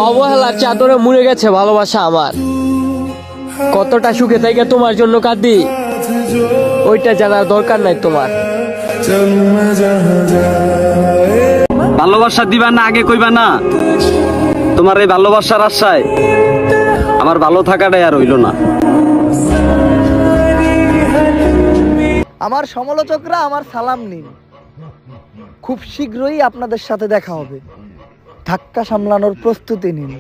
অবহেলার চাদরে মুড়ে গেছে ভালোবাসা আমার, কতটা সুখে থেকে তোমার জন্য কাঁদি, ওইটা জানার দরকার নাই তোমার। ভালোবাসা দিবা না আগে কইবা না, তোমার এই ভালোবাসার আশায় আমার ভালো থাকাটাই আর হইল না। আমার সমালোচকরা আমার সালাম নিন, খুব শীঘ্রই আপনাদের সাথে দেখা হবে, ধাক্কা সামলানোর প্রস্তুতি নিন।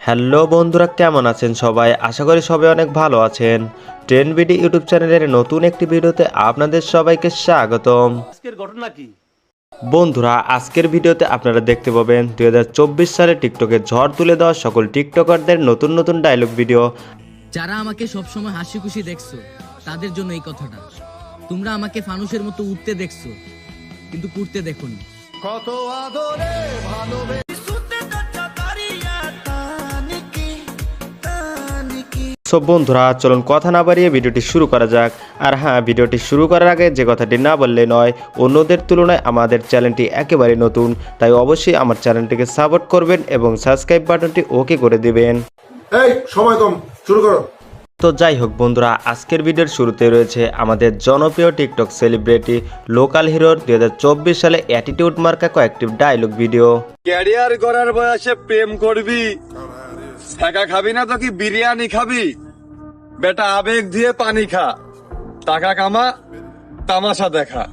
হ্যালো বন্ধুরা, কেমন আছেন সবাই? আশা করি সবাই অনেক ভালো আছেন। ট্রেন্ড বিডি ইউটিউব চ্যানেলের নতুন একটি ভিডিওতে আপনাদের সবাইকে স্বাগতম। আজকের ঘটনা কি বন্ধুরা, আজকের ভিডিওতে আপনারা দেখতে পাবেন 2024 সালে টিকটকে ঝড় তুলে দেওয়া সকল টিকটকারদের নতুন নতুন ডায়লগ ভিডিও। যারা আমাকে সবসময় হাসি খুশি দেখছো তাদের জন্য এই কথাটা। তোমরা আমাকে ফানুসের মতো উঠতে দেখছো, কিন্তু করতে দেখোনি। কত আদরে ভালোবেসে সব বন্ধুরা, চলুন কথা না বাড়িয়ে ভিডিওটি শুরু করা যাক। আর হ্যাঁ, ভিডিওটি শুরু করার আগে যে কথাটি না বললে নয়, অন্যদের তুলনায় আমাদের চ্যানেলটি একেবারে নতুন, তাই অবশ্যই আমার চ্যানেলটিকে সাপোর্ট করবেন এবং সাবস্ক্রাইব বাটনটি ওকে করে দিবেন। এই সময় কম, শুরু করো। তো যাই হোক বন্ধুরা, আজকের ভিডিওর শুরুতে রয়েছে আমাদের জনপ্রিয় টিকটক সেলিব্রিটি লোকাল হিরোর 2024 সালে অ্যাটিটিউড মার্কা কয়েকটি ডায়লগ ভিডিও। ক্যারিয়ার করার বয়সে প্রেম করবি, টাকা খাবি না তো কি বিরিয়ানি খাবি? বেটা আবেগ দিয়ে পানি খা, টাকা কামা, তামাশা দেখা,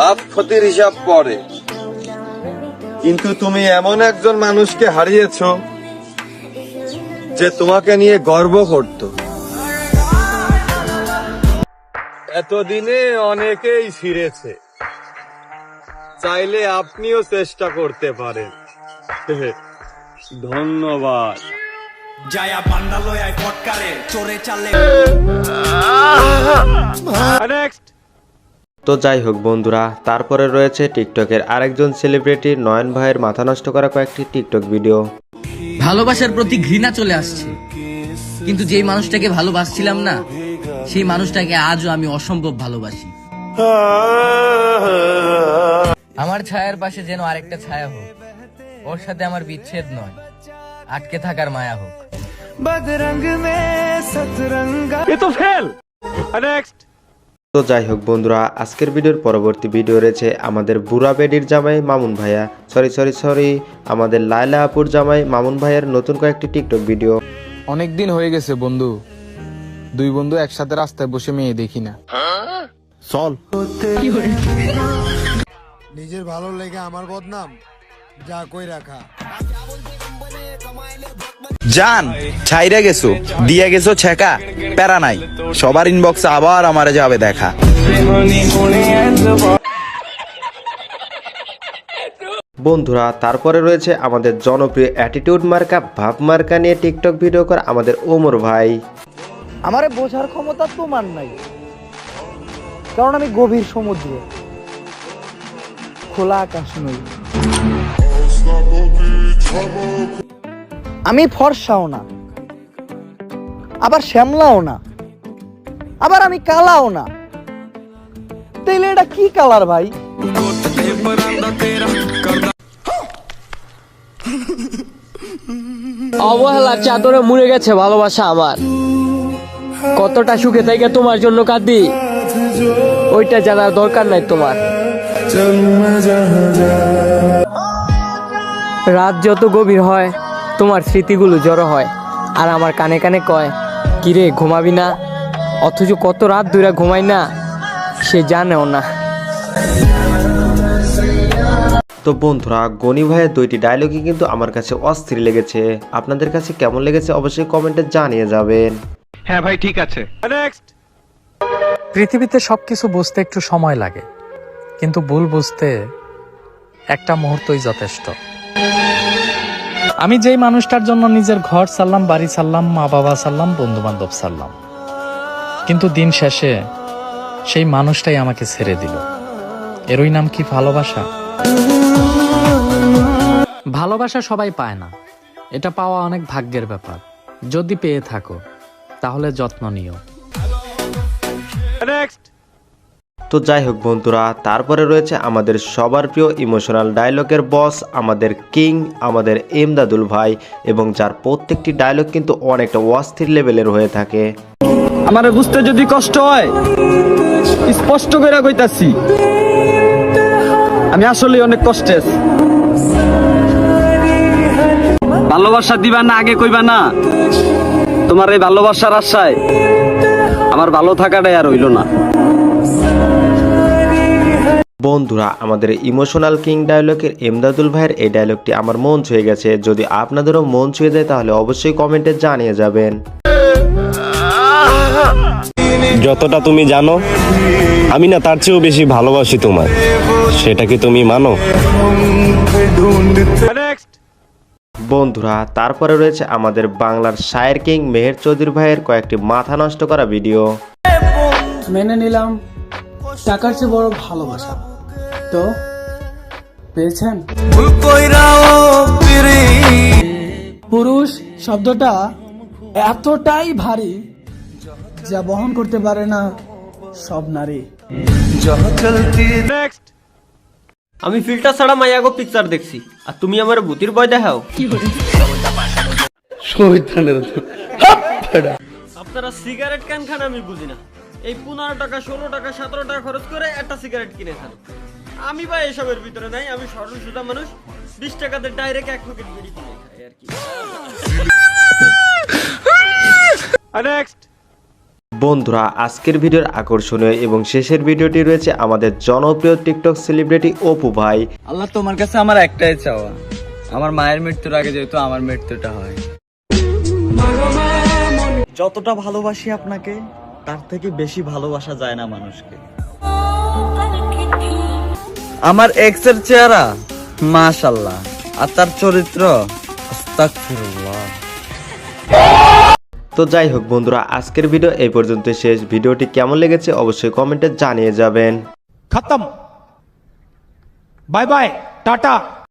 আপ ক্ষতির হিসাব পরে। কিন্তু তুমি এমন একজন মানুষকে হারিয়েছো যে তোমাকে নিয়ে গর্ব করত। এতদিনে অনেকেই ফিরেছে, চাইলে আপনিও চেষ্টা করতে পারেন। ধন্যবাদ। জায়া বান্দালয় আই ফটকারে চোরে চালে। তো যাই হোক বন্ধুরা, তারপরে রয়েছে টিকটকের আরেকজন সেলিব্রিটি নয়ন ভাইয়ের মাথা নষ্ট করা কয়েকটি টিকটক ভিডিও। ভালোবাসার প্রতি ঘৃণা চলে আসছে, কিন্তু যেই মানুষটাকে ভালোবাসছিলাম না, সেই মানুষটাকে আজও আমি অসম্ভব ভালোবাসি। আমার ছায়ার পাশে যেন আরেকটা ছায়া হোক, ওর সাথে আমার বিচ্ছেদ নয়, আটকে থাকার মায়া হোক। তো যাই হোক বন্ধুরা, আজকের ভিডিওর পরবর্তী ভিডিও রয়েছে আমাদের বুড়া বেডির জামাই মামুন ভাইয়া, সরি আমাদের লায়লা আপুর জামাই মামুন ভাইয়ার নতুন কয়েকটি টিকটক ভিডিও। অনেক দিন হয়ে গেছে বন্ধু, দুই বন্ধু একসাথে রাস্তায় বসে মেয়ে দেখি না। চল। নিজের ভালো লেগে আমার বদনাম যা কই রাখা। জান ছাইরা গেছো, দিয়া গেছো ছেকা, প্যারা নাই, সবার ইনবক্সে আবার আমারে যাবে দেখা। বন্ধুরা, তারপরে রয়েছে আমাদের জনপ্রিয় অ্যাটিটিউড মার্কা ভাব মার্কা নিয়ে টিকটক ভিডিও করে আমাদের ওমর ভাই। আমারে বোঝার ক্ষমতা তোমার নাই, কারণ আমি গভীর সমুদ্র, খোলা আকাশ নই। আমি ফর্সাও না, আবার শ্যামলাও না, আবার আমি কালাও না। তাইলে এটা কি কালার ভাই? অবহেলার চাদরে মুড়ে গেছে ভালোবাসা আমার, কতটা সুখে থেকে তোমার জন্য কাঁদি, ওইটা জানার দরকার নাই তোমার। রাত যত গভীর হয় তোমার স্মৃতিগুলো জড়ো হয়, আর আমার কানে কানে কয়, কিরে ঘুমাবি না? অথচ কত রাত ধরে ঘুমাই না, সে জানেও না। তো বন্ধুরা, গনি ভাইয়ের দুইটি ডায়লগই কিন্তু আমার কাছে অস্থির লেগেছে। আপনাদের কাছে কেমন লেগেছে অবশ্যই কমেন্টে জানিয়ে যাবেন। হ্যাঁ ভাই, ঠিক আছে। পৃথিবীতে সবকিছু বুঝতে একটু সময় লাগে, কিন্তু ভুল বুঝতে একটা মুহূর্তই যথেষ্ট। আমি যেই মানুষটার জন্য নিজের ঘর ছাড়লাম, বাড়ি ছাড়লাম, মা বাবা ছাড়লাম, বন্ধু বান্ধব ছাড়লাম, কিন্তু দিন শেষে সেই মানুষটাই আমাকে ছেড়ে দিল। এরই নাম কি ভালোবাসা? ভালোবাসা সবাই পায় না, এটা পাওয়া অনেক ভাগ্যের ব্যাপার। যদি পেয়ে থাকো তাহলে যত্ন নিও। তো তো যাই হোক বন্ধুরা, তারপরে রয়েছে আমাদের সবার প্রিয় ইমোশনাল ডায়লগের বস, আমাদের কিং, আমাদের এমদাদুল ভাই, এবং যার প্রত্যেকটি ডায়লগ কিন্তু অনেকটা অস্থির লেভেলের হয়ে থাকে। আমার বুঝতে যদি কষ্ট হয়, স্পষ্ট করে কইতাছি, আমি আসলে অনেক কষ্টে আছি। ভালোবাসা দিবা না আগে কইবা না, তোমার এই ভালোবাসার আশায় আমার ভালো থাকাটাই আর হইল না। বন্ধুরা, আমাদের ইমোশনাল কিং ডায়লগের এমদাদুল ভাইয়ের এই ডায়লগটি আমার মন ছুঁয়ে গেছে। যদি আপনাদেরও মন ছুঁয়ে যায় তাহলে অবশ্যই কমেন্টে জানিয়ে যাবেন। যতটা তুমি জানো আমি না তার চেয়েও বেশি ভালোবাসি তোমায়, সেটা কি তুমি মানো? বন্ধুরা, তারপরে রয়েছে আমাদের বাংলার শায়ের কিং মেহের চৌধুরী ভাইয়ের কয়েকটি মাথা নষ্ট করা ভিডিও। মেনে নিলাম টাকার চেয়ে বড় ভালোবাসা, তো পেয়েছেন? পুরুষ শব্দটা এতটাই ভারী যা বহন করতে পারে না সব নারী। আমি ফিল্টার ছাড়া মাইয়াগো পিকচার দেখছি, আর তুমি আমার ভূতির ভয় দেখাও। আপনারা সিগারেট কেন খান আমি বুঝি না। এই 15 টাকা 16 টাকা 17 টাকা খরচ করে একটা সিগারেট কিনে খান। আমি বা এসবের ভিতরে নাই, আমি সরল সোজা মানুষ, 20 টাকাতে ডাইরেক্ট এক প্যাকেট বিড়ি কিনে খাই আর কি। বন্ধুরা, আজকের ভিডিওর আকর্ষণীয় এবং শেষের ভিডিওটি রয়েছে আমাদের জনপ্রিয় টিকটক সেলিব্রিটি অপু ভাই। আল্লাহ, তোমার কাছে আমার একটাই চাওয়া, আমার মায়ের মৃত্যুর আগে যেহেতু আমার মৃত্যুটা হয়। যতটা ভালোবাসি আপনাকে তার থেকে বেশি ভালোবাসা যায় না মানুষকে। আমার এক্সের চেহারা মাশাআল্লাহ, আর তার চরিত্র আস্তাগফিরুল্লাহ। তো যাই হোক বন্ধুরা, আজকের ভিডিও এই পর্যন্ত শেষ। ভিডিওটি কেমন লেগেছে অবশ্যই কমেন্টে জানিয়ে যাবেন। খতম, বাই বাই, টাটা।